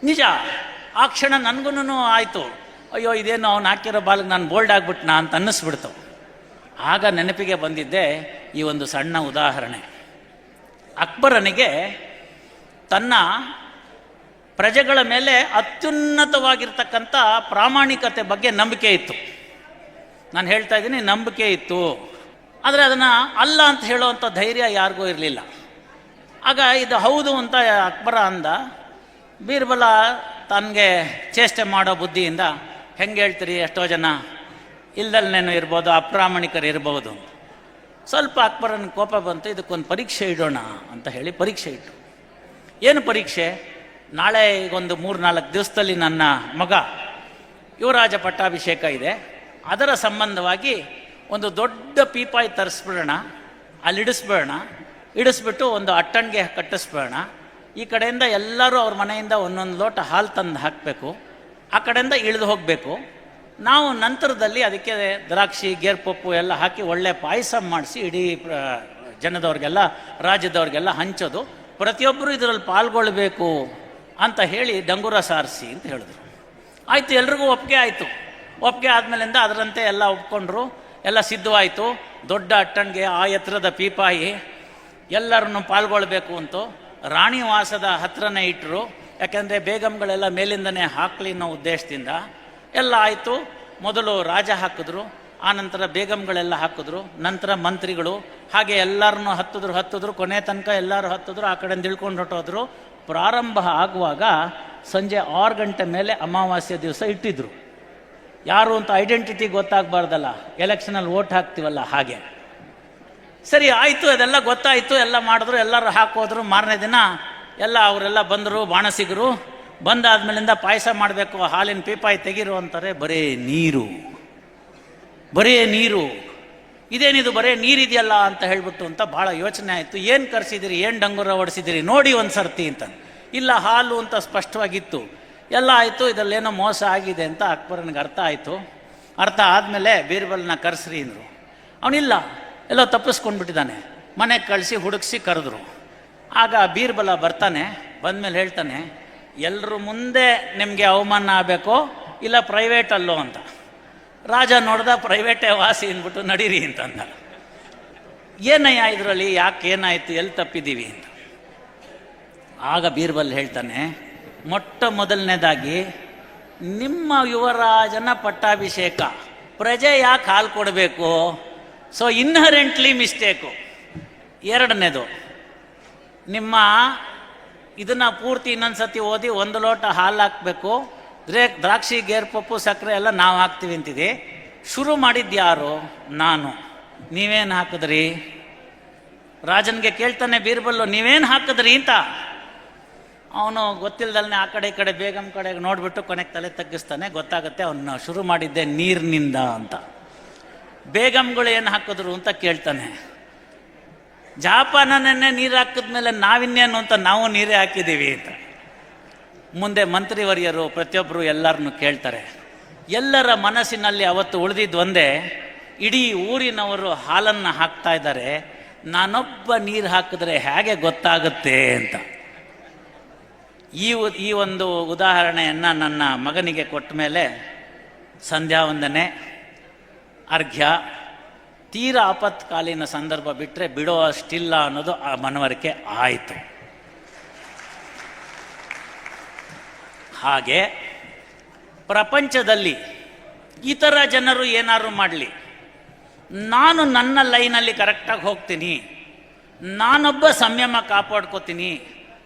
ನಿಜ. ಆ ಕ್ಷಣ ನನಗೂ ಆಯಿತು, ಅಯ್ಯೋ ಇದೇನು ಅವ್ನು ಹಾಕಿರೋ ಬಾಲ್ಗೆ ನಾನು ಬೋಲ್ಡ್ ಆಗಿಬಿಟ್ನಾ ಅಂತ ಅನ್ನಿಸ್ಬಿಡ್ತು. ಆಗ ನೆನಪಿಗೆ ಬಂದಿದ್ದೆ ಈ ಒಂದು ಸಣ್ಣ ಉದಾಹರಣೆ. ಅಕ್ಬರನಿಗೆ ತನ್ನ ಪ್ರಜೆಗಳ ಮೇಲೆ ಅತ್ಯುನ್ನತವಾಗಿರ್ತಕ್ಕಂಥ ಪ್ರಾಮಾಣಿಕತೆ ಬಗ್ಗೆ ನಂಬಿಕೆ ಇತ್ತು. ನಾನು ಹೇಳ್ತಾ ಇದ್ದೀನಿ, ನಂಬಿಕೆ ಇತ್ತು. ಆದರೆ ಅದನ್ನು ಅಲ್ಲ ಅಂತ ಹೇಳುವಂಥ ಧೈರ್ಯ ಯಾರಿಗೂ ಇರಲಿಲ್ಲ. ಆಗ ಇದು ಹೌದು ಅಂತ ಅಕ್ಬರ ಅಂದ. ಬೀರ್ಬಲ ತನಗೆ ಚೇಷ್ಟೆ ಮಾಡೋ ಬುದ್ಧಿಯಿಂದ, ಹೆಂಗೆ ಹೇಳ್ತೀರಿ, ಎಷ್ಟೋ ಜನ ಇಲ್ದಲ್ನೇನು ಇರ್ಬೋದು, ಅಪ್ರಾಮಾಣಿಕರು ಇರ್ಬೋದು. ಸ್ವಲ್ಪ ಅಕ್ಬರನ ಕೋಪ ಬಂತು, ಇದಕ್ಕೊಂದು ಪರೀಕ್ಷೆ ಇಡೋಣ ಅಂತ ಹೇಳಿ ಪರೀಕ್ಷೆ ಇಟ್ಟು. ಏನು ಪರೀಕ್ಷೆ? ನಾಳೆ ಈಗೊಂದು 3-4 ದಿವಸದಲ್ಲಿ ನನ್ನ ಮಗ ಯುವರಾಜ ಪಟ್ಟಾಭಿಷೇಕ ಇದೆ, ಅದರ ಸಂಬಂಧವಾಗಿ ಒಂದು ದೊಡ್ಡ ಪೀಪಾಯಿ ತರಿಸ್ಬಿಡೋಣ, ಅಲ್ಲಿ ಇಡಿಸ್ಬಿಟ್ಟು ಒಂದು ಅಟ್ಟಣಿಗೆ ಕಟ್ಟಿಸ್ಬೇಡ. ಈ ಕಡೆಯಿಂದ ಎಲ್ಲರೂ ಅವ್ರ ಮನೆಯಿಂದ ಒಂದೊಂದು ಲೋಟ ಹಾಲು ತಂದು ಹಾಕಬೇಕು, ಆ ಕಡೆಯಿಂದ ಇಳಿದು ಹೋಗಬೇಕು. ನಾವು ನಂತರದಲ್ಲಿ ಅದಕ್ಕೆ ದ್ರಾಕ್ಷಿ, ಗೇರ್ಪಪ್ಪು ಎಲ್ಲ ಹಾಕಿ ಒಳ್ಳೆ ಪಾಯಸ ಮಾಡಿಸಿ ಇಡೀ ಜನದವ್ರಿಗೆಲ್ಲ, ರಾಜ್ಯದವ್ರಿಗೆಲ್ಲ ಹಂಚೋದು, ಪ್ರತಿಯೊಬ್ಬರು ಇದರಲ್ಲಿ ಪಾಲ್ಗೊಳ್ಬೇಕು ಅಂತ ಹೇಳಿ ಡಂಗೂರ ಸಾರಿಸಿ ಅಂತ ಹೇಳಿದ್ರು. ಆಯಿತು, ಎಲ್ರಿಗೂ ಒಪ್ಪಿಗೆ ಆಯಿತು. ಒಪ್ಪಿಗೆ ಆದಮೇಲಿಂದ ಅದರಂತೆ ಎಲ್ಲ ಒಪ್ಕೊಂಡ್ರು, ಎಲ್ಲ ಸಿದ್ಧವಾಯಿತು. ದೊಡ್ಡ ಅಟ್ಟಣಿಗೆ, ಆ ಎತ್ತರದ ಪೀಪಾಯಿ, ಎಲ್ಲರನ್ನು ಪಾಲ್ಗೊಳ್ಬೇಕು ಅಂತ ರಾಣಿ ವಾಸದ ಹತ್ರನೇ ಇಟ್ಟರು. ಯಾಕೆಂದರೆ ಬೇಗಂಗಳೆಲ್ಲ ಮೇಲಿಂದನೇ ಹಾಕಲಿ ಅನ್ನೋ ಉದ್ದೇಶದಿಂದ ಎಲ್ಲ ಆಯಿತು. ಮೊದಲು ರಾಜ ಹಾಕಿದ್ರು, ಆನಂತರ ಬೇಗಂಗಳೆಲ್ಲ ಹಾಕಿದ್ರು, ನಂತರ ಮಂತ್ರಿಗಳು, ಹಾಗೆ ಎಲ್ಲರನ್ನೂ ಹತ್ತಿದ್ರು. ಕೊನೆ ತನಕ ಎಲ್ಲರೂ ಹತ್ತಿದ್ರು, ಆ ಕಡೆಯಿಂದ ಇಳ್ಕೊಂಡು ಹೊಟ್ಟೋದ್ರು. ಪ್ರಾರಂಭ ಆಗುವಾಗ ಸಂಜೆ 6 ಗಂಟೆ ಮೇಲೆ ಅಮಾವಾಸ್ಯೆ ದಿವಸ ಇಟ್ಟಿದ್ರು. ಯಾರು ಅಂತ ಐಡೆಂಟಿಟಿ ಗೊತ್ತಾಗಬಾರ್ದಲ್ಲ, ಎಲೆಕ್ಷನಲ್ಲಿ ಓಟ್ ಹಾಕ್ತೀವಲ್ಲ ಹಾಗೆ. ಸರಿ ಆಯಿತು, ಅದೆಲ್ಲ ಗೊತ್ತಾಯಿತು, ಎಲ್ಲ ಮಾಡಿದ್ರು, ಎಲ್ಲರೂ ಹಾಕೋದ್ರು. ಮಾರನೇ ದಿನ ಎಲ್ಲ ಅವರೆಲ್ಲ ಬಂದರು, ಬಾಣಸಿಗರು. ಬಂದಾದ್ಮೇಲಿಂದ ಪಾಯಸ ಮಾಡಬೇಕು, ಹಾಲಿನ ಪೀಪಾಯಿ ತೆಗೀರು ಅಂತಾರೆ. ಬರೇ ನೀರು, ಇದೇನಿದು ಬರೇ ನೀರಿದೆಯಲ್ಲ ಅಂತ ಹೇಳ್ಬಿಟ್ಟು ಅಂತ ಭಾಳ ಯೋಚನೆ ಆಯಿತು. ಏನು ಕರೆಸಿದಿರಿ, ಏನು ಡಂಗುರ ಹೊಡಿಸಿದಿರಿ, ನೋಡಿ ಒಂದು ಸರ್ತಿ ಅಂತ. ಇಲ್ಲ, ಹಾಲು ಅಂತ ಸ್ಪಷ್ಟವಾಗಿತ್ತು. ಎಲ್ಲ ಆಯಿತು, ಇದರಲ್ಲೇನೋ ಮೋಸ ಆಗಿದೆ ಅಂತ ಅಕ್ಬರನಿಗೆ ಅರ್ಥ ಆಯಿತು. ಅರ್ಥ ಆದಮೇಲೆ ಬೀರ್ಬಲ್ನ ಕರೆಸ್ರಿ ಅಂದರು. ಅವನಿಲ್ಲ, ಎಲ್ಲೋ ತಪ್ಪಿಸ್ಕೊಂಡ್ಬಿಟ್ಟಿದ್ದಾನೆ. ಮನೆಗೆ ಕಳಿಸಿ ಹುಡುಕಿಸಿ ಕರೆದ್ರು. ಆಗ ಬೀರ್ಬಲ ಬರ್ತಾನೆ. ಬಂದಮೇಲೆ ಹೇಳ್ತಾನೆ, ಎಲ್ಲರ ಮುಂದೆ ನಿಮಗೆ ಅವಮಾನ ಆಗಬೇಕೋ ಇಲ್ಲ ಪ್ರೈವೇಟಲ್ಲೋ ಅಂತ. ರಾಜ ನೋಡ್ದ, ಪ್ರೈವೇಟೇ ವಾಸಿ ಅಂದ್ಬಿಟ್ಟು ನಡೀರಿ ಅಂತಂದ. ಏನಯ್ಯ ಇದರಲ್ಲಿ, ಯಾಕೆ, ಏನಾಯಿತು, ಎಲ್ಲಿ ತಪ್ಪಿದ್ದೀವಿ ಅಂತ. ಆಗ ಬೀರ್ಬಲ್ ಹೇಳ್ತಾನೆ, ಮೊಟ್ಟ ಮೊದಲನೇದಾಗಿ ನಿಮ್ಮ ಯುವರಾಜನ ಪಟ್ಟಾಭಿಷೇಕ, ಪ್ರಜೆ ಯಾಕೆ ಹಾಲು ಕೊಡಬೇಕು? So inherently mistake. ಎರಡನೇದು, ನಿಮ್ಮ ಇದನ್ನು ಪೂರ್ತಿ ಇನ್ನೊಂದು ಓದಿ 1 ಲೋಟ ಹಾಲು ಹಾಕಬೇಕು, ದ್ರಾಕ್ಷಿ, ಗೇರ್ಪಪ್ಪು, ಸಕ್ಕರೆ ಎಲ್ಲ ನಾವು ಹಾಕ್ತೀವಿ ಅಂತಿದೆ. ಶುರು ಮಾಡಿದ್ದು ಯಾರು? ನಾನು. ನೀವೇನು ಹಾಕಿದ್ರಿ? ರಾಜನಿಗೆ ಕೇಳ್ತಾನೆ ಬೀರ್ಬಲ್ಲು, ನೀವೇನು ಹಾಕಿದ್ರಿ ಅಂತ. ಅವನು ಗೊತ್ತಿಲ್ಲದಲ್ಲೇ ಆ ಕಡೆ ಈ ಕಡೆ ಬೇಗಂ ಕಡೆಗೆ ನೋಡಿಬಿಟ್ಟು ಕೊನೆಗೆ ತಲೆ ತಗ್ಗಿಸ್ತಾನೆ. ಗೊತ್ತಾಗುತ್ತೆ ಅವನು ಶುರು ಮಾಡಿದ್ದೆ ನೀರಿನಿಂದ ಅಂತ. ಬೇಗಂಗಳು ಏನು ಹಾಕಿದ್ರು ಅಂತ ಕೇಳ್ತಾನೆ. ಜಾಪಾನನ್ನೇ ನೀರು ಹಾಕಿದ್ಮೇಲೆ ನಾವಿನ್ನೇನು ಅಂತ ನಾವು ನೀರೇ ಹಾಕಿದ್ದೀವಿ ಅಂತ. ಮುಂದೆ ಮಂತ್ರಿವರ್ಯರು ಪ್ರತಿಯೊಬ್ಬರು ಎಲ್ಲರನ್ನು ಕೇಳ್ತಾರೆ. ಎಲ್ಲರ ಮನಸ್ಸಿನಲ್ಲಿ ಅವತ್ತು ಉಳಿದಿದ್ದು ಒಂದೇ, ಇಡೀ ಊರಿನವರು ಹಾಲನ್ನು ಹಾಕ್ತಾ ಇದ್ದಾರೆ, ನಾನೊಬ್ಬ ನೀರು ಹಾಕಿದ್ರೆ ಹೇಗೆ ಗೊತ್ತಾಗುತ್ತೆ ಅಂತ. ಈ ಒಂದು ಉದಾಹರಣೆಯನ್ನು ನನ್ನ ಮಗನಿಗೆ ಕೊಟ್ಟ ಮೇಲೆ ಸಂಧ್ಯಾ ವಂದನೆ, ಅರ್ಘ್ಯ, ತೀರಾ ಆಪತ್ಕಾಲೀನ ಸಂದರ್ಭ ಬಿಟ್ಟರೆ ಬಿಡೋ ಅಷ್ಟಿಲ್ಲ ಅನ್ನೋದು ಆ ಮನವರಿಕೆ ಆಯಿತು. ಹಾಗೆ ಪ್ರಪಂಚದಲ್ಲಿ ಇತರ ಜನರು ಏನಾದ್ರು ಮಾಡಲಿ, ನಾನು ನನ್ನ ಲೈನಲ್ಲಿ ಕರೆಕ್ಟಾಗಿ ಹೋಗ್ತೀನಿ, ನಾನೊಬ್ಬ ಸಂಯಮ ಕಾಪಾಡ್ಕೋತೀನಿ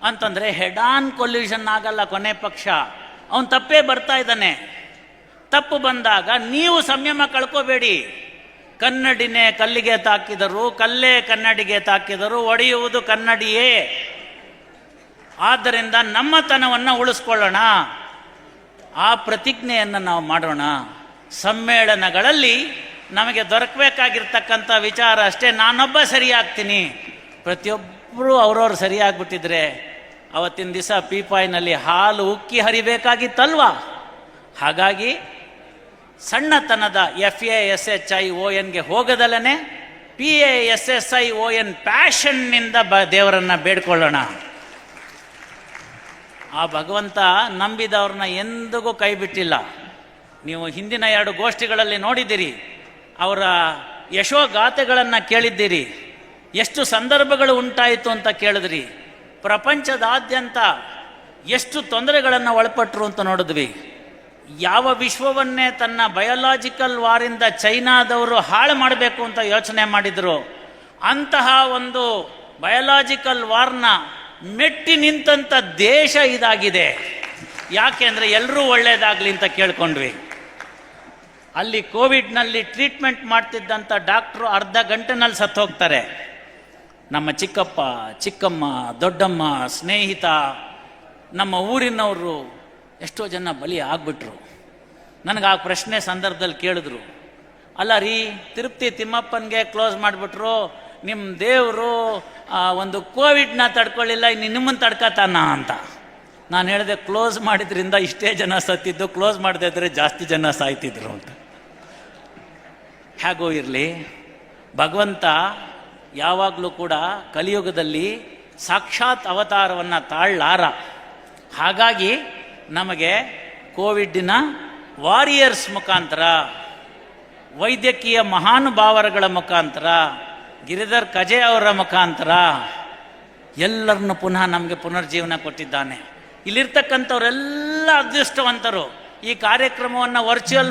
ಅಂತಂದರೆ ಹೆಡ್ ಆನ್ ಕೊಲ್ಯೂಷನ್ ಆಗಲ್ಲ. ಕೊನೆ ಪಕ್ಷ ಅವನು ತಪ್ಪೇ ಬರ್ತಾ ಇದ್ದಾನೆ. ತಪ್ಪು ಬಂದಾಗ ನೀವು ಸಂಯಮ ಕಳ್ಕೋಬೇಡಿ. ಕನ್ನಡಿನೇ ಕಲ್ಲಿಗೆ ತಾಕಿದರು, ಕಲ್ಲೇ ಕನ್ನಡಿಗೆ ತಾಕಿದರು, ಒಡೆಯುವುದು ಕನ್ನಡಿಯೇ. ಆದ್ದರಿಂದ ನಮ್ಮತನವನ್ನು ಉಳಿಸ್ಕೊಳ್ಳೋಣ, ಆ ಪ್ರತಿಜ್ಞೆಯನ್ನು ನಾವು ಮಾಡೋಣ. ಸಮ್ಮೇಳನಗಳಲ್ಲಿ ನಮಗೆ ದೊರಕಬೇಕಾಗಿರ್ತಕ್ಕಂಥ ವಿಚಾರ ಅಷ್ಟೇ, ನಾನೊಬ್ಬ ಸರಿಯಾಗ್ತೀನಿ. ಪ್ರತಿಯೊಬ್ಬರು ಅವ್ರವ್ರು ಸರಿಯಾಗ್ಬಿಟ್ಟಿದ್ರೆ ಅವತ್ತಿನ ದಿವಸ ಪೀಪಾಯಿನಲ್ಲಿ ಹಾಲು ಉಕ್ಕಿ ಹರಿಬೇಕಾಗಿತ್ತಲ್ವಾ. ಹಾಗಾಗಿ ಸಣ್ಣತನದ FASHIONಗೆ ಹೋಗದಲ್ಲೇ PASSION ಪ್ಯಾಷನ್ನಿಂದ ದೇವರನ್ನು ಬೇಡ್ಕೊಳ್ಳೋಣ. ಆ ಭಗವಂತ ನಂಬಿದವ್ರನ್ನ ಎಂದಿಗೂ ಕೈ ಬಿಟ್ಟಿಲ್ಲ. ನೀವು ಹಿಂದಿನ 2 ಗೋಷ್ಠಿಗಳಲ್ಲಿ ನೋಡಿದ್ದೀರಿ, ಅವರ ಯಶೋಗಾಥೆಗಳನ್ನು ಕೇಳಿದ್ದೀರಿ, ಎಷ್ಟು ಸಂದರ್ಭಗಳು ಉಂಟಾಯಿತು ಅಂತ ಕೇಳಿದ್ರಿ, ಪ್ರಪಂಚದಾದ್ಯಂತ ಎಷ್ಟು ತೊಂದರೆಗಳನ್ನು ಒಳಪಟ್ಟರು ಅಂತ ನೋಡಿದ್ವಿ. ಯಾವ ವಿಶ್ವವನ್ನೇ ತನ್ನ ಬಯೋಲಾಜಿಕಲ್ ವಾರಿಂದ ಚೈನಾದವರು ಹಾಳು ಮಾಡಬೇಕು ಅಂತ ಯೋಚನೆ ಮಾಡಿದರು, ಅಂತಹ ಒಂದು ಬಯೋಲಾಜಿಕಲ್ ವಾರ್ನ ಮೆಟ್ಟಿ ನಿಂತಂಥ ದೇಶ ಇದಾಗಿದೆ. ಯಾಕೆಂದರೆ ಎಲ್ಲರೂ ಒಳ್ಳೆಯದಾಗಲಿ ಅಂತ ಕೇಳ್ಕೊಂಡ್ವಿ. ಅಲ್ಲಿ ಕೋವಿಡ್ನಲ್ಲಿ ಟ್ರೀಟ್ಮೆಂಟ್ ಮಾಡ್ತಿದ್ದಂಥ ಡಾಕ್ಟ್ರು ಅರ್ಧ ಗಂಟೆನಲ್ಲಿ ಸತ್ತು ಹೋಗ್ತಾರೆ. ನಮ್ಮ ಚಿಕ್ಕಪ್ಪ, ಚಿಕ್ಕಮ್ಮ, ದೊಡ್ಡಮ್ಮ, ಸ್ನೇಹಿತ, ನಮ್ಮ ಊರಿನವರು ಎಷ್ಟೋ ಜನ ಬಲಿ ಆಗ್ಬಿಟ್ರು. ನನಗೆ ಆ ಪ್ರಶ್ನೆ ಸಂದರ್ಭದಲ್ಲಿ ಕೇಳಿದ್ರು, ಅಲ್ಲ ರೀ, ತಿರುಪತಿ ತಿಮ್ಮಪ್ಪನಿಗೆ ಕ್ಲೋಸ್ ಮಾಡಿಬಿಟ್ರು, ನಿಮ್ಮ ದೇವರು ಒಂದು ಕೋವಿಡ್ನ ತಡ್ಕೊಳ್ಳಿಲ್ಲ, ಇನ್ನು ನಿಮ್ಮನ್ನು ತಡ್ಕತಾನ ಅಂತ. ನಾನು ಹೇಳಿದೆ, ಕ್ಲೋಸ್ ಮಾಡಿದ್ರಿಂದ ಇಷ್ಟೇ ಜನ ಸತ್ತಿದ್ದು, ಕ್ಲೋಸ್ ಮಾಡದೇ ಇದ್ದರೆ ಜಾಸ್ತಿ ಜನ ಸಾಯ್ತಿದ್ರು ಅಂತ. ಹೇಗೋ ಇರಲಿ, ಭಗವಂತ ಯಾವಾಗಲೂ ಕೂಡ ಕಲಿಯುಗದಲ್ಲಿ ಸಾಕ್ಷಾತ್ ಅವತಾರವನ್ನು ತಾಳಲಾರ. ಹಾಗಾಗಿ ನಮಗೆ ಕೋವಿಡ್ನ ವಾರಿಯರ್ಸ್ ಮುಖಾಂತರ, ವೈದ್ಯಕೀಯ ಮಹಾನುಭಾವರುಗಳ ಮುಖಾಂತರ, ಗಿರಿಧರ್ ಕಜೆ ಅವರ ಮುಖಾಂತರ ಎಲ್ಲರನ್ನು ಪುನಃ ನಮಗೆ ಪುನರ್ಜೀವನ ಕೊಟ್ಟಿದ್ದಾನೆ. ಇಲ್ಲಿರ್ತಕ್ಕಂಥವರೆಲ್ಲ ಅದೃಷ್ಟವಂತರು. ಈ ಕಾರ್ಯಕ್ರಮವನ್ನು ವರ್ಚುವಲ್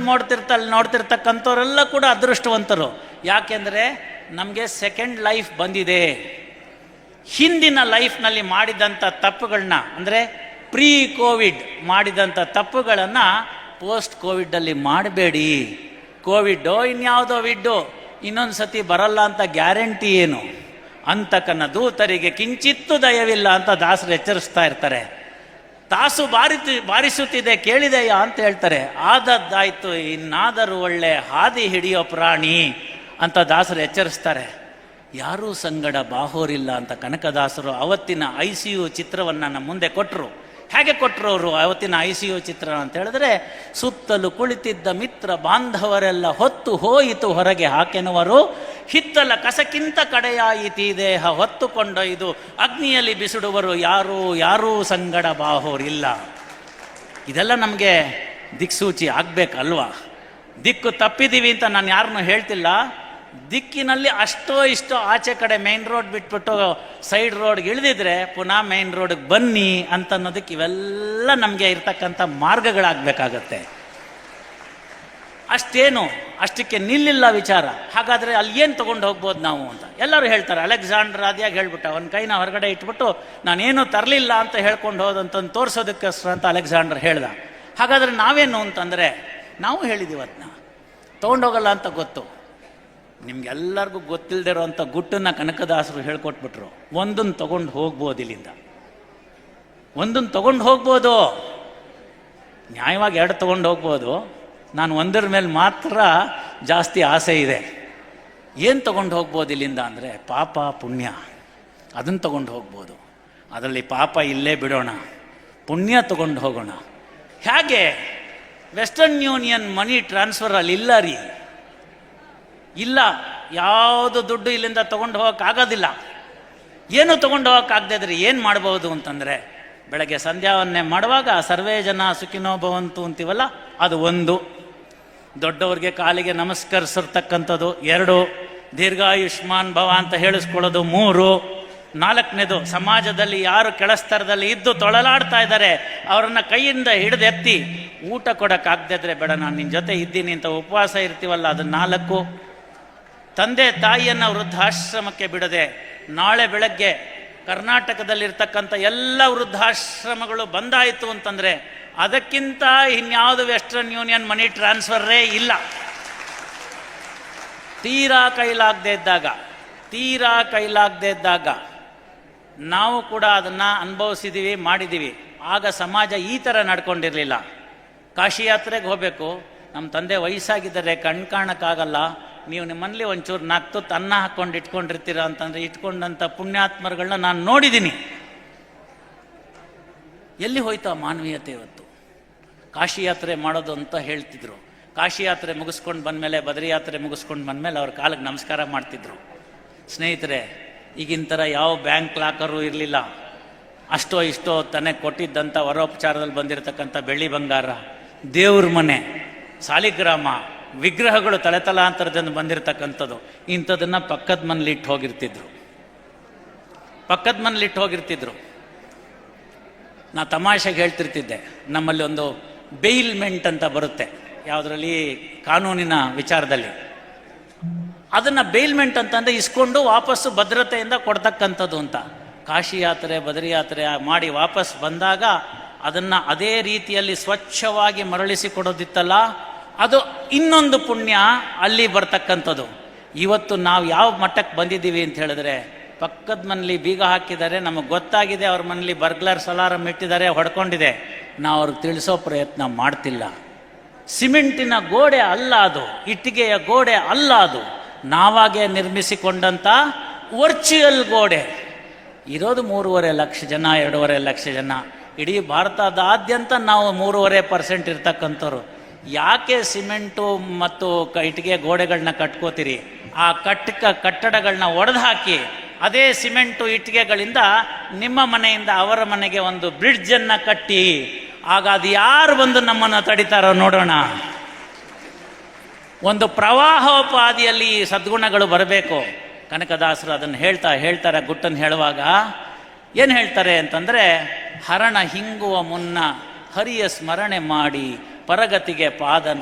ನೋಡ್ತಿರ್ತಕ್ಕಂಥವರೆಲ್ಲ ಕೂಡ ಅದೃಷ್ಟವಂತರು. ಯಾಕೆಂದರೆ ನಮಗೆ ಸೆಕೆಂಡ್ ಲೈಫ್ ಬಂದಿದೆ. ಹಿಂದಿನ ಲೈಫ್ನಲ್ಲಿ ಮಾಡಿದಂಥ ತಪ್ಪುಗಳನ್ನ, ಅಂದರೆ ಪ್ರೀ ಕೋವಿಡ್ ಮಾಡಿದಂಥ ತಪ್ಪುಗಳನ್ನು ಪೋಸ್ಟ್ ಕೋವಿಡಲ್ಲಿ ಮಾಡಬೇಡಿ. ಕೋವಿಡ್ಡೋ ಇನ್ಯಾವುದೋ ವಿಡ್ಡು ಇನ್ನೊಂದು ಸತಿ ಬರಲ್ಲ ಅಂತ ಗ್ಯಾರಂಟಿ ಏನು? ಅಂತಕನ ದೂತರಿಗೆ ಕಿಂಚಿತ್ತೂ ದಯವಿಲ್ಲ ಅಂತ ದಾಸರು ಎಚ್ಚರಿಸ್ತಾ ಇರ್ತಾರೆ. ತಾಸು ಬಾರಿಸುತ್ತಿದೆ ಕೇಳಿದೆಯಾ ಅಂತ ಹೇಳ್ತಾರೆ. ಆದದ್ದಾಯ್ತು, ಇನ್ನಾದರೂ ಒಳ್ಳೆ ಹಾದಿ ಹಿಡಿಯೋ ಪ್ರಾಣಿ ಅಂತ ದಾಸರು ಎಚ್ಚರಿಸ್ತಾರೆ. ಯಾರೂ ಸಂಗಡ ಬಾಹೋರಿಲ್ಲ ಅಂತ ಕನಕದಾಸರು ಅವತ್ತಿನ ICU ಚಿತ್ರವನ್ನು ನಮ್ಮ ಮುಂದೆ ಕೊಟ್ಟರು. ಹೇಗೆ ಕೊಟ್ಟರು ಅವರು ಅವತ್ತಿನ ICU ಚಿತ್ರ ಅಂತ ಹೇಳಿದ್ರೆ, ಸುತ್ತಲೂ ಕುಳಿತಿದ್ದ ಮಿತ್ರ ಬಾಂಧವರೆಲ್ಲ ಹೊತ್ತು ಹೋಯಿತು ಹೊರಗೆ ಹಾಕೆನುವರು, ಹಿತ್ತಲ ಕಸಕ್ಕಿಂತ ಕಡೆಯಾಯಿತಿ ದೇಹ ಹೊತ್ತುಕೊಂಡೊಯ್ದು ಅಗ್ನಿಯಲ್ಲಿ ಬಿಸಿಡುವರು, ಯಾರೂ ಸಂಗಡ ಬಾಹೋರಿಲ್ಲ. ಇದೆಲ್ಲ ನಮಗೆ ದಿಕ್ಸೂಚಿ ಆಗಬೇಕಲ್ವಾ? ದಿಕ್ಕು ತಪ್ಪಿದ್ದೀವಿ ಅಂತ ನಾನು ಯಾರನ್ನೂ ಹೇಳ್ತಿಲ್ಲ. ದಿಕ್ಕಿನಲ್ಲಿ ಅಷ್ಟೋ ಇಷ್ಟೋ ಆಚೆ ಕಡೆ ಮೇನ್ ರೋಡ್ ಬಿಟ್ಬಿಟ್ಟು ಸೈಡ್ ರೋಡ್ಗೆ ಇಳಿದಿದ್ರೆ ಪುನಃ ಮೇನ್ ರೋಡ್ಗೆ ಬನ್ನಿ ಅಂತ ಅನ್ನೋದಕ್ಕೆ ಇವೆಲ್ಲ ನಮಗೆ ಇರ್ತಕ್ಕಂಥ ಮಾರ್ಗಗಳಾಗಬೇಕಾಗತ್ತೆ. ಅಷ್ಟೇನು ಅಷ್ಟಕ್ಕೆ ನಿಲ್ಲಿಲ್ಲ ವಿಚಾರ. ಹಾಗಾದರೆ ಅಲ್ಲಿ ಏನು ತೊಗೊಂಡು ಹೋಗ್ಬೋದು ನಾವು ಅಂತ ಎಲ್ಲರೂ ಹೇಳ್ತಾರೆ. ಅಲೆಕ್ಸಾಂಡರ್ ಆದಿಯಾಗಿ ಹೇಳ್ಬಿಟ್ಟ, ಒಂದು ಕೈನ ಹೊರಗಡೆ ಇಟ್ಬಿಟ್ಟು ನಾನೇನು ತರಲಿಲ್ಲ ಅಂತ ಹೇಳ್ಕೊಂಡು ಹೋದಂತಂದು ತೋರಿಸೋದಕ್ಕೋಸ್ಕರ ಅಂತ ಅಲೆಕ್ಸಾಂಡರ್ ಹೇಳ್ದ. ಹಾಗಾದರೆ ನಾವೇನು ಅಂತಂದರೆ, ನಾವು ಹೇಳಿದ್ದೀವಿ ಅದನ್ನ ತೊಗೊಂಡೋಗಲ್ಲ ಅಂತ ಗೊತ್ತು. ನಿಮ್ಗೆಲ್ಲರಿಗೂ ಗೊತ್ತಿಲ್ಲದಿರೋ ಅಂಥ ಗುಟ್ಟನ್ನು ಕನಕದಾಸರು ಹೇಳ್ಕೊಟ್ಬಿಟ್ರು. ಒಂದನ್ನು ತೊಗೊಂಡು ಹೋಗ್ಬೋದು, ಇಲ್ಲಿಂದ ಒಂದನ್ನು ತೊಗೊಂಡು ಹೋಗ್ಬೋದು, ನ್ಯಾಯವಾಗಿ 2 ತೊಗೊಂಡು ಹೋಗ್ಬೋದು. ನಾನು ಒಂದರ ಮೇಲೆ ಮಾತ್ರ ಜಾಸ್ತಿ ಆಸೆ ಇದೆ. ಏನು ತೊಗೊಂಡು ಹೋಗ್ಬೋದು ಇಲ್ಲಿಂದ ಅಂದರೆ, ಪಾಪ ಪುಣ್ಯ ಅದನ್ನು ತೊಗೊಂಡು ಹೋಗ್ಬೋದು. ಅದರಲ್ಲಿ ಪಾಪ ಇಲ್ಲೇ ಬಿಡೋಣ, ಪುಣ್ಯ ತೊಗೊಂಡು ಹೋಗೋಣ. ಹೇಗೆ? ವೆಸ್ಟರ್ನ್ ಯೂನಿಯನ್ ಮನಿ ಟ್ರಾನ್ಸ್ಫರ್ ಅಲ್ಲಿ ಇಲ್ಲ ರೀ, ಇಲ್ಲ. ಯಾವುದು ದುಡ್ಡು ಇಲ್ಲಿಂದ ತೊಗೊಂಡು ಹೋಗೋಕ್ಕಾಗೋದಿಲ್ಲ. ಏನು ತೊಗೊಂಡು ಹೋಗೋಕ್ಕಾಗದೇ ಇದ್ರೆ ಏನು ಮಾಡ್ಬೋದು ಅಂತಂದರೆ, ಬೆಳಗ್ಗೆ ಸಂಧ್ಯಾವನ್ನೇ ಮಾಡುವಾಗ ಸರ್ವೇ ಜನ ಸುಖಿನೋ ಭವಂತು ಅಂತೀವಲ್ಲ, ಅದು 1. ದೊಡ್ಡವ್ರಿಗೆ ಕಾಲಿಗೆ ನಮಸ್ಕರಿಸಿರ್ತಕ್ಕಂಥದ್ದು 2. ದೀರ್ಘಾಯುಷ್ಮಾನ್ ಭವ ಅಂತ ಹೇಳಿಸ್ಕೊಳ್ಳೋದು 3. 4ನೇದು, ಸಮಾಜದಲ್ಲಿ ಯಾರು ಕೆಳಸ್ತರದಲ್ಲಿ ಇದ್ದು ತೊಳಲಾಡ್ತಾ ಇದ್ದಾರೆ ಅವರನ್ನು ಕೈಯಿಂದ ಹಿಡಿದೆತ್ತಿ ಊಟ ಕೊಡೋಕ್ಕಾಗದೇ ಇದ್ರೆ, ಬೇಡ ನಾನು ನಿನ್ನ ಜೊತೆ ಇದ್ದೀನಿ ಅಂತ ಉಪವಾಸ ಇರ್ತೀವಲ್ಲ, ಅದು 4. ತಂದೆ ತಾಯಿಯನ್ನು ವೃದ್ಧಾಶ್ರಮಕ್ಕೆ ಬಿಡದೆ, ನಾಳೆ ಬೆಳಗ್ಗೆ ಕರ್ನಾಟಕದಲ್ಲಿರ್ತಕ್ಕಂಥ ಎಲ್ಲ ವೃದ್ಧಾಶ್ರಮಗಳು ಬಂದಾಯಿತು ಅಂತಂದರೆ ಅದಕ್ಕಿಂತ ಇನ್ಯಾವುದು ವೆಸ್ಟರ್ನ್ ಯೂನಿಯನ್ ಮನಿ ಟ್ರಾನ್ಸ್ಫರೇ ಇಲ್ಲ. ತೀರಾ ಕೈಲಾಗದೇ ಇದ್ದಾಗ ನಾವು ಕೂಡ ಅದನ್ನು ಅನುಭವಿಸಿದ್ದೀವಿ, ಮಾಡಿದ್ದೀವಿ. ಆಗ ಸಮಾಜ ಈ ಥರ ನಡ್ಕೊಂಡಿರಲಿಲ್ಲ. ಕಾಶಿ ಯಾತ್ರೆಗೆ ಹೋಗಬೇಕು, ನಮ್ಮ ತಂದೆ ವಯಸ್ಸಾಗಿದ್ದರೆ ಕಣ್ ಕಾಣಕ್ಕಾಗಲ್ಲ, ನೀವು ನಿಮ್ಮಲ್ಲಿ ಒಂಚೂರು 4 ತುತ್ತು ಅನ್ನ ಹಾಕ್ಕೊಂಡು ಇಟ್ಕೊಂಡಿರ್ತೀರ ಅಂತಂದರೆ ಇಟ್ಕೊಂಡಂಥ ಪುಣ್ಯಾತ್ಮರುಗಳನ್ನ ನಾನು ನೋಡಿದ್ದೀನಿ. ಎಲ್ಲಿ ಹೋಯ್ತಾ ಮಾನವೀಯತೆ ಇವತ್ತು? ಕಾಶಿ ಯಾತ್ರೆ ಮಾಡೋದು ಅಂತ ಹೇಳ್ತಿದ್ರು. ಕಾಶಿ ಯಾತ್ರೆ ಮುಗಿಸ್ಕೊಂಡು ಬಂದಮೇಲೆ, ಬದ್ರಿ ಯಾತ್ರೆ ಮುಗಿಸ್ಕೊಂಡು ಬಂದಮೇಲೆ ಅವ್ರ ಕಾಲಿಗೆ ನಮಸ್ಕಾರ ಮಾಡ್ತಿದ್ರು. ಸ್ನೇಹಿತರೆ, ಈಗಿನ ಥರ ಯಾವ ಬ್ಯಾಂಕ್ ಲಾಕರು ಇರಲಿಲ್ಲ. ಅಷ್ಟೋ ಇಷ್ಟೋ ತನಗೆ ಕೊಟ್ಟಿದ್ದಂಥ ವರೋಪಚಾರದಲ್ಲಿ ಬಂದಿರತಕ್ಕಂಥ ಬೆಳ್ಳಿ ಬಂಗಾರ, ದೇವ್ರ ಮನೆ, ಸಾಲಿಗ್ರಾಮ, ವಿಗ್ರಹಗಳು ತಲೆತಲಾಂತರದಿಂದ ಬಂದಿರತಕ್ಕಂಥದ್ದು, ಇಂಥದನ್ನು ಪಕ್ಕದ ಮನೇಲಿ ಇಟ್ಟು ಹೋಗಿರ್ತಿದ್ರು. ನಾ ತಮಾಷೆಗೆ ಹೇಳ್ತಿರ್ತಿದ್ದೆ, ನಮ್ಮಲ್ಲಿ ಒಂದು ಬೇಲ್ಮೆಂಟ್ ಅಂತ ಬರುತ್ತೆ ಯಾವುದರಲ್ಲಿ, ಕಾನೂನಿನ ವಿಚಾರದಲ್ಲಿ. ಅದನ್ನು ಬೇಲ್ಮೆಂಟ್ ಅಂತಂದರೆ ಇಸ್ಕೊಂಡು ವಾಪಸ್ಸು ಭದ್ರತೆಯಿಂದ ಕೊಡ್ತಕ್ಕಂಥದ್ದು ಅಂತ. ಕಾಶಿ ಯಾತ್ರೆ, ಬದರಿ ಯಾತ್ರೆ ಮಾಡಿ ವಾಪಸ್ ಬಂದಾಗ ಅದನ್ನು ಅದೇ ರೀತಿಯಲ್ಲಿ ಸ್ವಚ್ಛವಾಗಿ ಮರಳಿಸಿ ಕೊಡೋದಿತ್ತಲ್ಲ, ಅದು ಇನ್ನೊಂದು ಪುಣ್ಯ ಅಲ್ಲಿ ಬರ್ತಕ್ಕಂಥದ್ದು. ಇವತ್ತು ನಾವು ಯಾವ ಮಟ್ಟಕ್ಕೆ ಬಂದಿದ್ದೀವಿ ಅಂತ ಹೇಳಿದ್ರೆ, ಪಕ್ಕದ ಮನೇಲಿ ಬೀಗ ಹಾಕಿದ್ದಾರೆ, ನಮಗೆ ಗೊತ್ತಾಗಿದೆ ಅವ್ರ ಮನೇಲಿ ಬರ್ಗ್ಲರ್ಸ್ ಅಲಾರಂ ಇಟ್ಟಿದ್ದಾರೆ, ಹೊಡ್ಕೊಂಡಿದೆ, ನಾವು ಅವ್ರಿಗೆ ತಿಳಿಸೋ ಪ್ರಯತ್ನ ಮಾಡ್ತಿಲ್ಲ. ಸಿಮೆಂಟಿನ ಗೋಡೆ ಅಲ್ಲ ಅದು, ಇಟ್ಟಿಗೆಯ ಗೋಡೆ ಅಲ್ಲ ಅದು, ನಾವಾಗೇ ನಿರ್ಮಿಸಿಕೊಂಡಂಥ ವರ್ಚುವಲ್ ಗೋಡೆ. ಇರೋದು 3.5 ಲಕ್ಷ ಜನ, 2.5 ಲಕ್ಷ ಜನ. ಇಡೀ ಭಾರತದಾದ್ಯಂತ ನಾವು 3.5% ಇರ್ತಕ್ಕಂಥವ್ರು. ಯಾಕೆ ಸಿಮೆಂಟು ಮತ್ತು ಇಟ್ಟಿಗೆ ಗೋಡೆಗಳನ್ನ ಕಟ್ಕೋತೀರಿ? ಆ ಕಟ್ಟಡಗಳನ್ನ ಒಡೆದು ಹಾಕಿ ಅದೇ ಸಿಮೆಂಟು ಇಟ್ಟಿಗೆಗಳಿಂದ ನಿಮ್ಮ ಮನೆಯಿಂದ ಅವರ ಮನೆಗೆ ಒಂದು ಬ್ರಿಡ್ಜನ್ನು ಕಟ್ಟಿ, ಆಗ ಅದು ಯಾರು ಬಂದು ನಮ್ಮನ್ನು ತಡಿತಾರೋ ನೋಡೋಣ. ಒಂದು ಪ್ರವಾಹೋಪಾದಿಯಲ್ಲಿ ಸದ್ಗುಣಗಳು ಬರಬೇಕು. ಕನಕದಾಸರು ಅದನ್ನು ಹೇಳ್ತಾರೆ ಗುಟ್ಟನ್ನು ಹೇಳುವಾಗ ಏನು ಹೇಳ್ತಾರೆ ಅಂತಂದರೆ, ಹರಣ ಹಿಂಗುವ ಮುನ್ನ ಹರಿಯ ಸ್ಮರಣೆ ಮಾಡಿ ಪರಗತಿಗೆ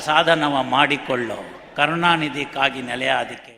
ಸಾಧನವ ಮಾಡಿಕೊಳ್ಳೋ, ಕರುಣಾನಿಧಿಗಾಗಿ ನೆಲೆಯಾದಿಕೆ.